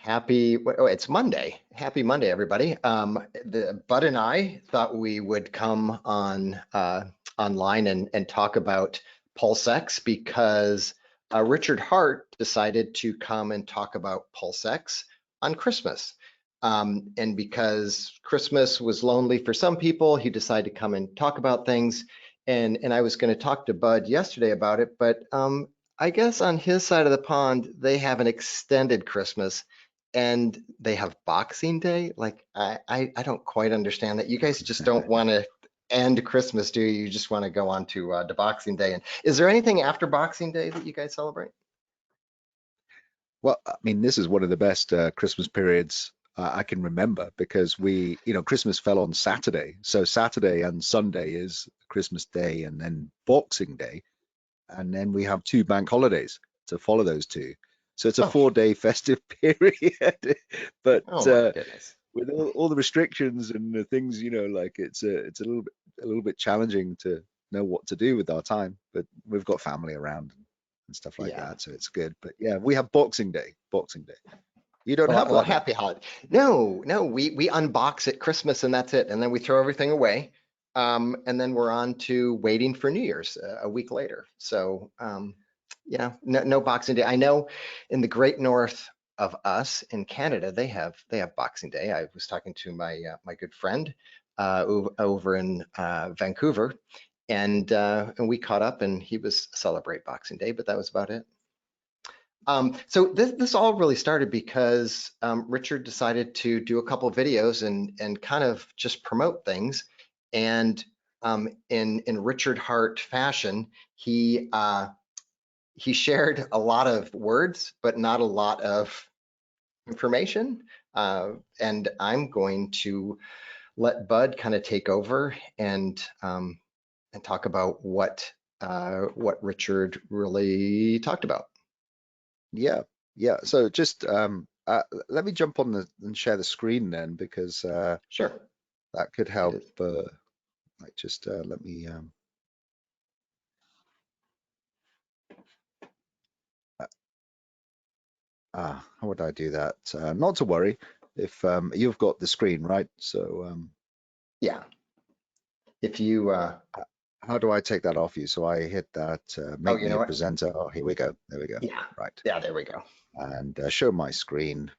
It's Monday. Happy Monday, everybody. Bud and I thought we would come on online and talk about PulseX because Richard Hart decided to come and talk about PulseX on Christmas. And because Christmas was lonely for some people, he decided to come and talk about things. And I was going to talk to Bud yesterday about it, but I guess on his side of the pond, they have an extended Christmas and they have Boxing Day. Like I don't quite understand that. You guys just don't want to end Christmas, do you? You just want to go on to the Boxing Day. And is there anything after Boxing Day that you guys celebrate? Well, I mean, this is one of the best Christmas periods I can remember because Christmas fell on Saturday. So Saturday and Sunday is Christmas Day and then Boxing Day. And then we have two bank holidays to follow those two. So it's a Oh, 4-day festive period. But oh my goodness. with all the restrictions and the things, like it's a little bit challenging to know what to do with our time. But we've got family around and stuff like Yeah. that, so it's good. But yeah, we have Boxing Day. Boxing Day. You don't have Well, that then? happy holiday. No, we unbox at Christmas and that's it. And then we throw everything away. And then we're on to waiting for New Year's a week later. So yeah, no Boxing Day. I know in the great north of us in Canada, they have Boxing Day. I was talking to my good friend over in Vancouver, and we caught up, and he was celebrate Boxing Day, but that was about it. So this all really started because Richard decided to do a couple of videos and kind of just promote things. And in Richard Hart fashion, he shared a lot of words, but not a lot of information. And I'm going to let Bud kind of take over and talk about what Richard really talked about. Yeah, yeah. So just let me jump on and share the screen then because Sure. that could help. Like just let me. How would I do that? Not to worry if you've got the screen, right? So Yeah. If you how do I take that off you? So I hit that make you me know a what? presenter. Oh, here we go. There we go. Yeah. Right. Yeah, there we go. And show my screen.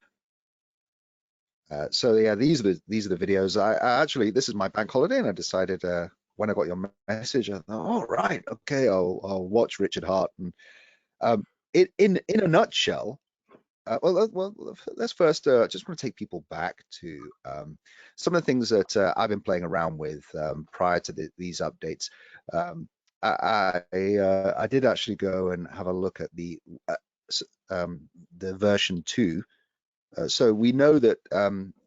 So yeah, these are the videos. I actually, this is my bank holiday, and I decided when I got your message, I thought, oh right, okay, I'll watch Richard Hart. And in a nutshell, well, let's first just want to take people back to some of the things that I've been playing around with prior to these updates. I did actually go and have a look at the version 2. So we know that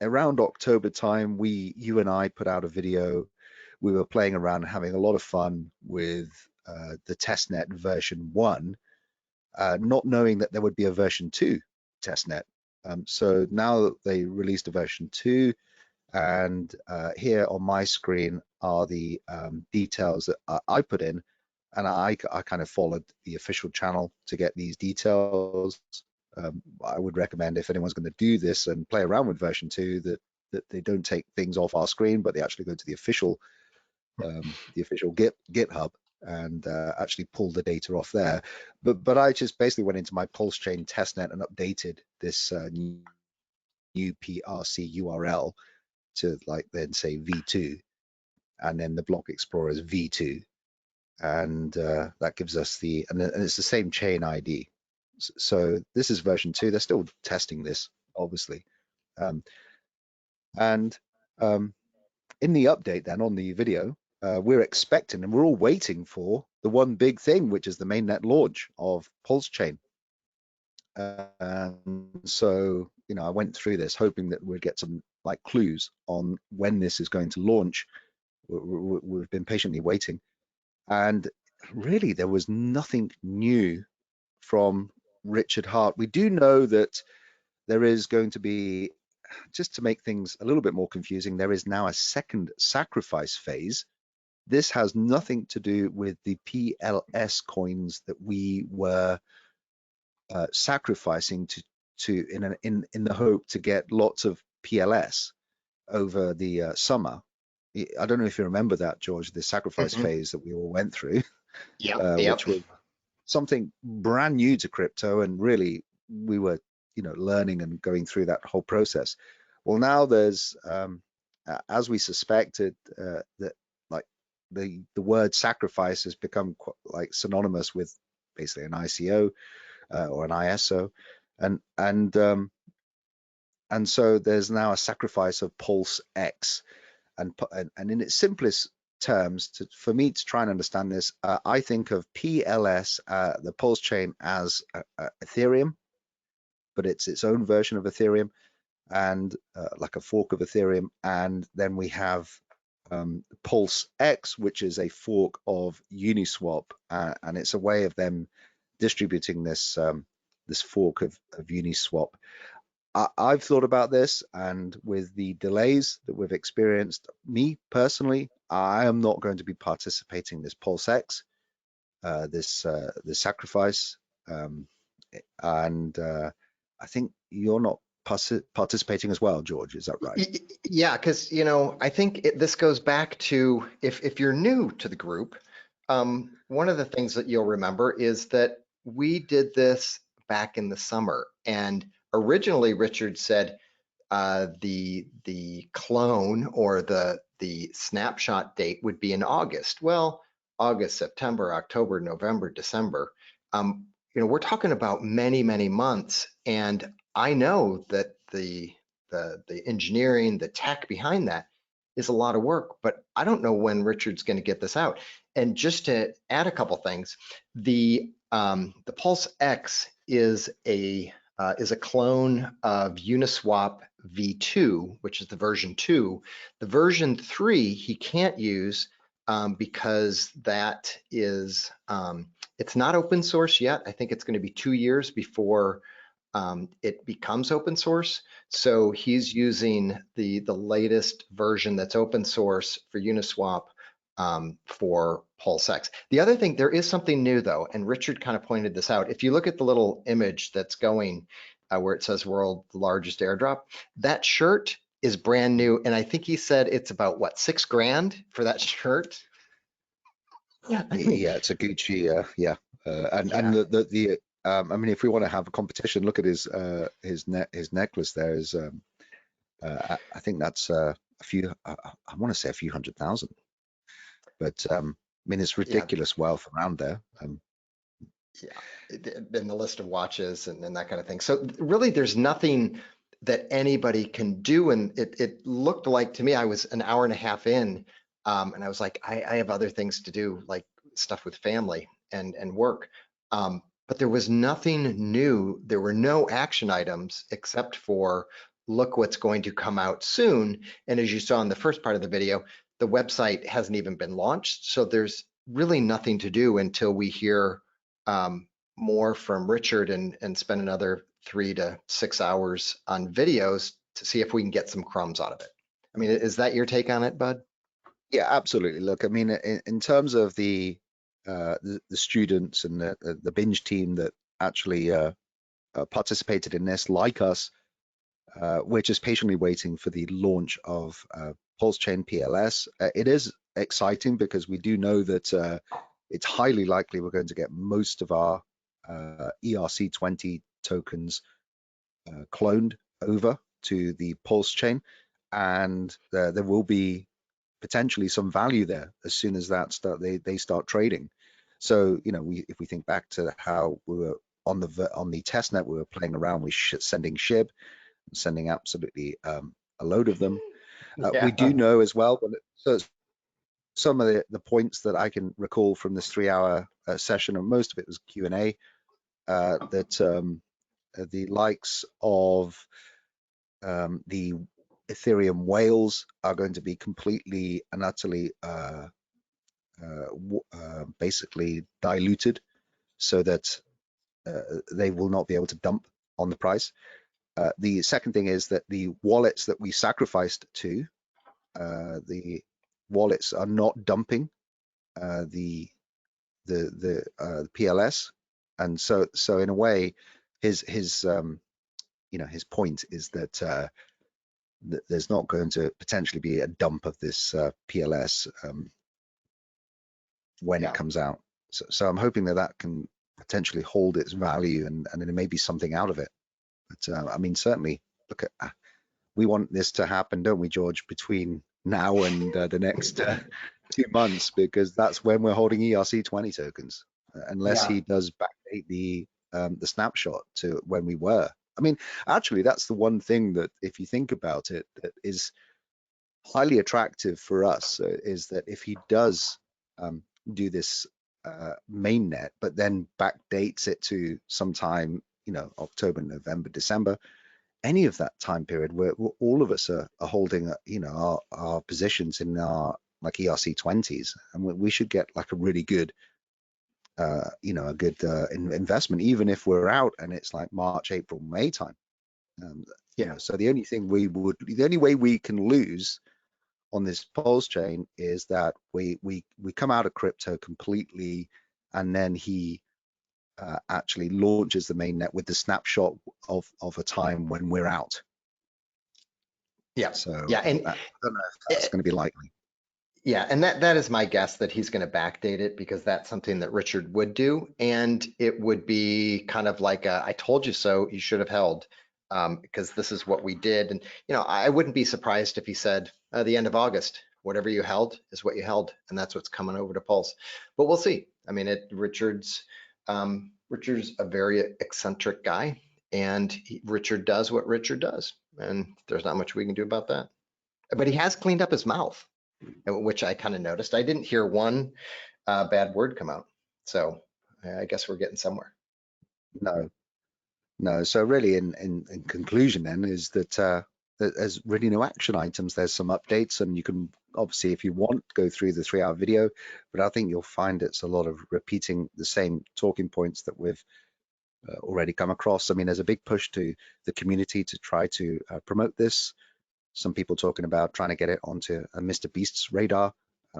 around October time, you and I put out a video. We were playing around, having a lot of fun with the Testnet version 1, not knowing that there would be a version 2 Testnet. So now they released a version 2, and here on my screen are the details that I put in, and I kind of followed the official channel to get these details. I would recommend if anyone's going to do this and play around with version 2 that they don't take things off our screen, but they actually go to the official GitHub and actually pull the data off there. But I just basically went into my PulseChain testnet and updated this new PRC URL to then say V2, and then the block explorer is V2, and that gives us and it's the same chain ID. So this is version 2. They're still testing this, obviously. In the update then on the video, we're expecting and we're all waiting for the one big thing, which is the mainnet launch of PulseChain. So, I went through this hoping that we'd get some clues on when this is going to launch. We've been patiently waiting, and really there was nothing new from Richard Hart. We do know that there is going to be, just to make things a little bit more confusing, there is now a second sacrifice phase. This has nothing to do with the PLS coins that we were sacrificing to in the hope to get lots of PLS over the summer. I don't know if you remember that, George, the sacrifice Mhm. phase that we all went through, Yep, yep. which was something brand new to crypto, and really we were, learning and going through that whole process. Well, now there's, as we suspected, that like the word sacrifice has become like synonymous with basically an ICO or an ISO, and and um, and so there's now a sacrifice of PulseX, and in its simplest terms, for me to try and understand this, I think of PLS, the Pulse chain, as Ethereum, but it's its own version of Ethereum, and like a fork of Ethereum. And then we have PulseX, which is a fork of Uniswap, and it's a way of them distributing this fork of Uniswap. I've thought about this, and with the delays that we've experienced, me personally, I am not going to be participating in this PulseX, this sacrifice, um, and I think you're not participating as well, George. Is that right? Yeah, because I think this goes back to if you're new to the group, one of the things that you'll remember is that we did this back in the summer, and originally Richard said the clone or the snapshot date would be in August. Well, August, September, October, November, December. We're talking about many, many months, and I know that the engineering, the tech behind that is a lot of work, but I don't know when Richard's going to get this out. And just to add a couple things, the Pulse X is a clone of Uniswap v2, which is the version 2. The version 3 he can't use because that is it's not open source yet. I think it's going to be 2 years before it becomes open source. So he's using the latest version that's open source for Uniswap for PulseX. The other thing, there is something new though, and Richard kind of pointed this out. If you look at the little image that's going where it says world largest airdrop, that shirt is brand new. And I think he said it's about what, $6,000 for that shirt? Yeah, I mean, Yeah, it's a Gucci, yeah, and yeah, I mean, if we want to have a competition, look at his necklace there. Is I think that's a few. I want to say a few 100,000, but I mean, it's yeah, ridiculous wealth around there. yeah. In the list of watches and that kind of thing. So really, there's nothing that anybody can do. And it looked like to me, I was an hour and a half in, and I was like, I have other things to do, like stuff with family and work. But there was nothing new. There were no action items except for look what's going to come out soon. And as you saw in the first part of the video, the website hasn't even been launched. So there's really nothing to do until we hear um, more from Richard and spend another 3 to 6 hours on videos to see if we can get some crumbs out of it. I mean, is that your take on it, Bud? Yeah, absolutely. Look, I mean, in terms of the students and the binge team that actually participated in this, like us, we're just patiently waiting for the launch of PulseChain PLS. It is exciting because we do know that it's highly likely we're going to get most of our ERC20 tokens cloned over to the PulseChain, and there will be potentially some value there as soon as they start trading. So if we think back to how we were on the testnet, we were playing around with sending SHIB, sending absolutely a load of them. We do Yeah. know as well, but so some of the points that I can recall from this 3 hour session, and most of it was Q&A, that the likes of the Ethereum whales are going to be completely and utterly basically diluted so that they will not be able to dump on the price. The second thing is that the wallets that we sacrificed to, the wallets are not dumping the PLS, and so in a way, his his point is that there's not going to potentially be a dump of this PLS when it comes out. So I'm hoping that that can potentially hold its value, and there may be something out of it. But I mean, certainly, look at we want this to happen, don't we, George, between now and the next 2 months, because that's when we're holding ERC20 tokens, unless Yeah. he does backdate the snapshot to when we were. I mean, actually, that's the one thing that, if you think about it, that is highly attractive for us, is that if he does do this mainnet, but then backdates it to sometime, October, November, December, any of that time period where all of us are holding, our positions in our like ERC20s, and we should get like a really good, a good investment, even if we're out and it's like March, April, May time. So the only way we can lose on this Pulse chain is that we come out of crypto completely, and then he actually launches the mainnet with the snapshot of a time when we're out. Yeah. So Yeah. And I don't know if that's going to be likely. yeah, and that is my guess, that he's going to backdate it, because that's something that Richard would do, and it would be kind of like I told you so, you should have held, because this is what we did. And I wouldn't be surprised if he said the end of August, whatever you held is what you held, and that's what's coming over to Pulse. But we'll see. I mean, Richard's a very eccentric guy, and Richard does what Richard does, and there's not much we can do about that. But he has cleaned up his mouth, which I kind of noticed. I didn't hear one bad word come out. So I guess we're getting somewhere. No. So really, in conclusion, then, is that there's really no action items. There's some updates, and you can obviously, if you want, go through the 3-hour video. But I think you'll find it's a lot of repeating the same talking points that we've already come across. I mean, there's a big push to the community to try to promote this. Some people talking about trying to get it onto a Mr. Beast's radar.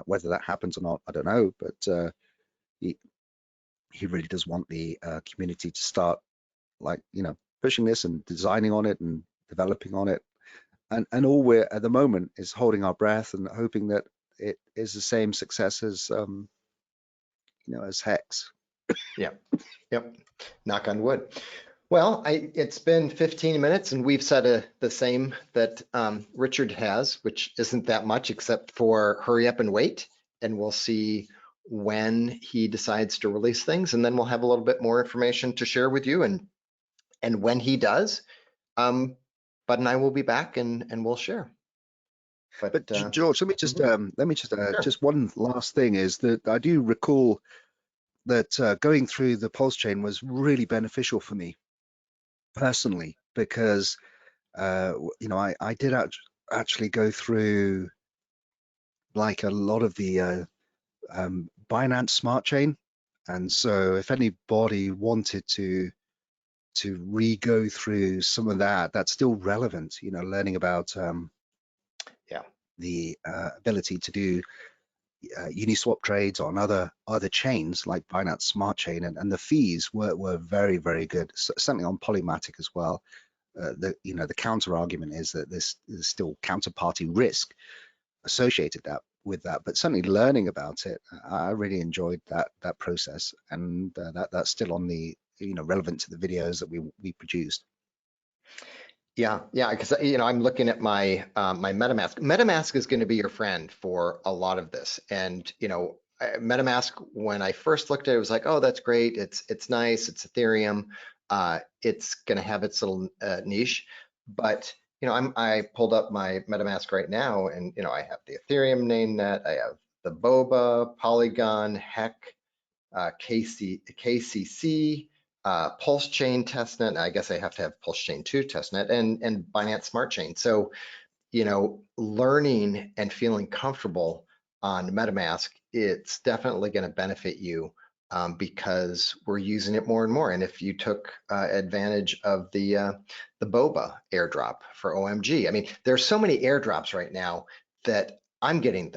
Whether that happens or not, I don't know. But he really does want the community to start, like, pushing this and designing on it and developing on it. And all we're at the moment is holding our breath and hoping that it is the same success as as Hex. Yep. Knock on wood. Well, it's been 15 minutes, and we've said the same that Richard has, which isn't that much, except for hurry up and wait, and we'll see when he decides to release things, and then we'll have a little bit more information to share with you. And when he does, Bud and I will be back, and we'll share. But George, let me just Sure. just one last thing is that I do recall that going through the Pulse chain was really beneficial for me personally, because I did actually go through like a lot of the Binance Smart Chain, and so if anybody wanted to re-go through some of that, that's still relevant. Learning about the ability to do Uniswap trades on other chains like Binance Smart Chain, and the fees were very, very good. Certainly on Polymatic as well. The counter argument is that there's still counterparty risk associated with that, but certainly learning about it, I really enjoyed that process, and that's still on the relevant to the videos that we produced. Yeah, because I'm looking at my my MetaMask. MetaMask is going to be your friend for a lot of this, and MetaMask, when I first looked at it, it was like, oh, that's great. It's nice. It's Ethereum. It's going to have its little niche, but I pulled up my MetaMask right now, and I have the Ethereum mainnet. I have the Boba, Polygon, HEC, KCC. PulseChain testnet. I guess I have to have PulseChain 2 testnet, and Binance Smart Chain. So, learning and feeling comfortable on MetaMask, it's definitely going to benefit you, because we're using it more and more. And if you took advantage of the Boba airdrop for OMG, I mean, there's so many airdrops right now that I'm getting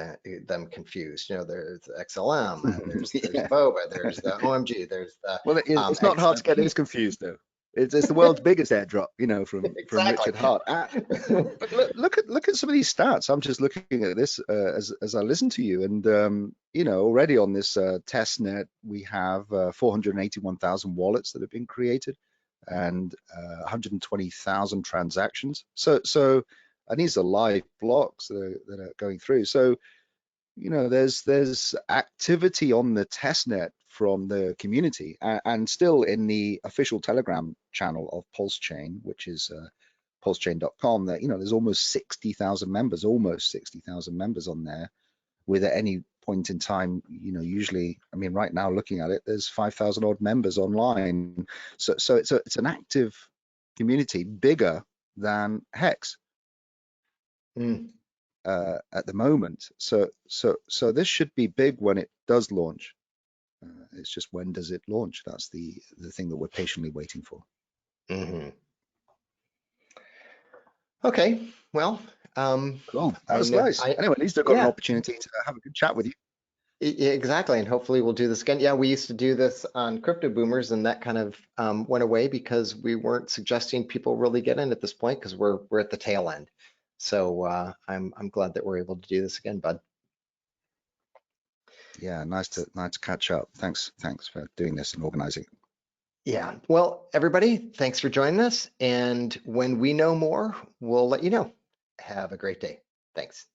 them confused. There's XLM, there's Yeah. Boba, there's the OMG, there's the Well, it's not hard to get XMP. this confused, though. It's the world's biggest airdrop, you know, from Exactly. Richard Hart. But look at some of these stats. I'm just looking at this as I listen to you, and you know, already on this testnet, we have 481,000 wallets that have been created, and 120,000 transactions. And these are live blocks that are going through. So you know, there's activity on the testnet from the community, and still in the official Telegram channel of PulseChain, which is pulsechain.com. That, you know, there's almost 60,000 members, on there. With at any point in time, you know, usually, I mean, right now looking at it, there's 5,000 odd members online. So it's an active community, bigger than Hex. Mm, At the moment. So this should be big when it does launch. It's just, when does it launch? That's the thing that we're patiently waiting for. mhm. Okay, well, Cool. That I was know, nice. Anyway, at least I got an yeah, opportunity to have a good chat with you. exactly. And hopefully we'll do this again. Yeah, we used to do this on Crypto Boomers, and that kind of went away because we weren't suggesting people really get in at this point because we're at the tail end. So I'm glad that we're able to do this again, bud. Yeah, nice to catch up. Thanks for doing this and organizing. Yeah. Well, everybody, thanks for joining us. And when we know more, we'll let you know. Have a great day. Thanks.